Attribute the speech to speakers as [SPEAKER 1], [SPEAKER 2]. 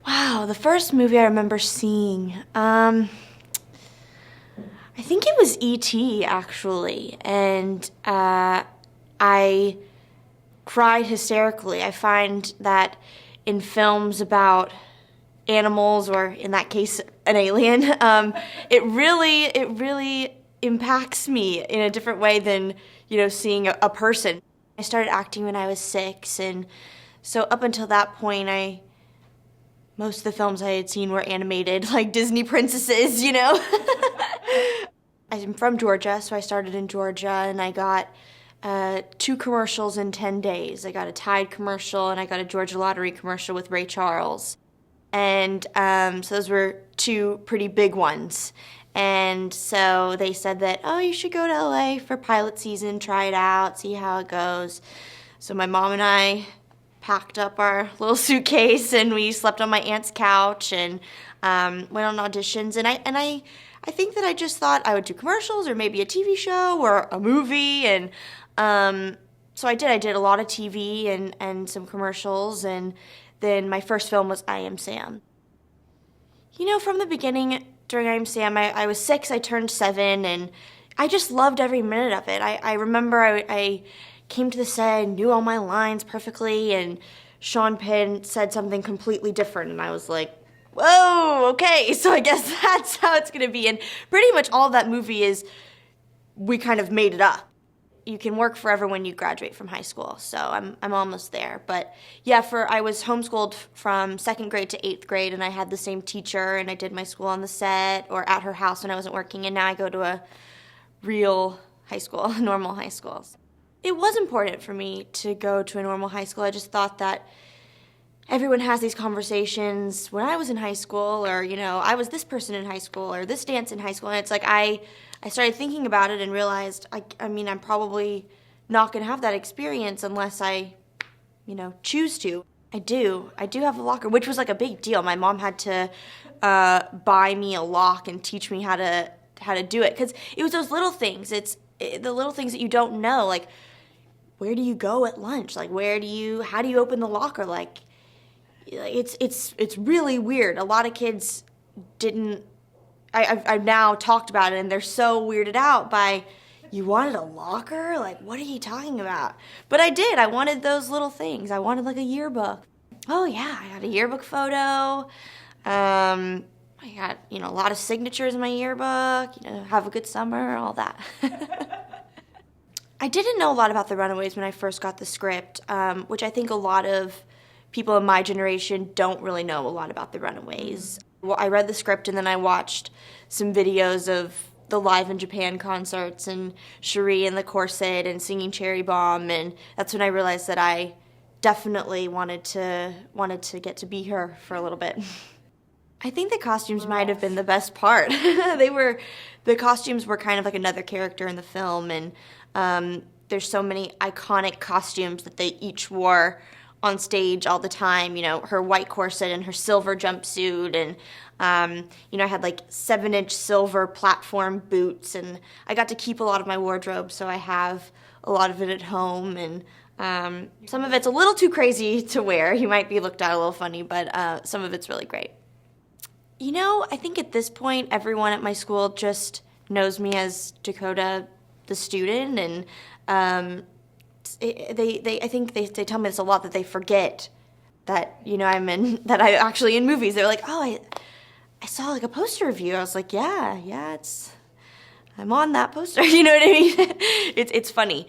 [SPEAKER 1] Wow, the first movie I remember seeing, I think it was E.T. actually, and I cried hysterically. I find that in films about animals, or in that case, an alien, it really impacts me in a different way than, seeing a person. I started acting when I was 6, and so up until that point, most of the films I had seen were animated, like Disney princesses, I'm from Georgia, so I started in Georgia, and I got 2 commercials in 10 days. I got a Tide commercial, and I got a Georgia Lottery commercial with Ray Charles. And so those were 2 pretty big ones. And so they said that, oh, you should go to LA for pilot season, try it out, see how it goes. So my mom and I packed up our little suitcase, and we slept on my aunt's couch and went on auditions. And I think that I just thought I would do commercials or maybe a TV show or a movie. And so I did. I did a lot of TV and some commercials. And then my first film was I Am Sam. From the beginning, during I Am Sam, I was 6, I turned 7, and I just loved every minute of it. I remember I came to the set and knew all my lines perfectly, and Sean Penn said something completely different, and I was like, whoa, okay, so I guess that's how it's going to be. And pretty much all of that movie is, we kind of made it up. You can work forever when you graduate from high school, so I'm almost there. But yeah, I was homeschooled from 2nd grade to 8th grade, and I had the same teacher, and I did my school on the set or at her house when I wasn't working, and now I go to a real high school, normal high school. It was important for me to go to a normal high school. I just thought that everyone has these conversations when I was in high school, or, I was this person in high school, or this dance in high school, and it's like I started thinking about it and realized, I'm probably not going to have that experience unless I, choose to. I do have a locker, which was like a big deal. My mom had to buy me a lock and teach me how to do it, because it was those little things. It's the little things that you don't know, like, where do you go at lunch? Like, how do you open the locker? Like, it's really weird. A lot of kids didn't. I've now talked about it, and they're so weirded out by, you wanted a locker? Like, what are you talking about? But I did. I wanted those little things. I wanted like a yearbook. Oh yeah, I got a yearbook photo. I got, a lot of signatures in my yearbook. Have a good summer, all that. I didn't know a lot about the Runaways when I first got the script, which I think a lot of people in my generation don't really know a lot about the Runaways. Well, I read the script, and then I watched some videos of the Live in Japan concerts and Cherie and the Corset and singing Cherry Bomb, and that's when I realized that I definitely wanted to get to be her for a little bit. I think the costumes might have been the best part. The costumes were kind of like another character in the film, and there's so many iconic costumes that they each wore on stage all the time. Her white corset and her silver jumpsuit, and I had like 7-inch silver platform boots, and I got to keep a lot of my wardrobe, so I have a lot of it at home, and some of it's a little too crazy to wear. You might be looked at a little funny, but some of it's really great. I think at this point, everyone at my school just knows me as Dakota the student, and I think they tell me this a lot, that they forget that, that I'm actually in movies. They're like, oh, I saw like a poster of you. I was like, yeah, I'm on that poster. You know what I mean? It's funny.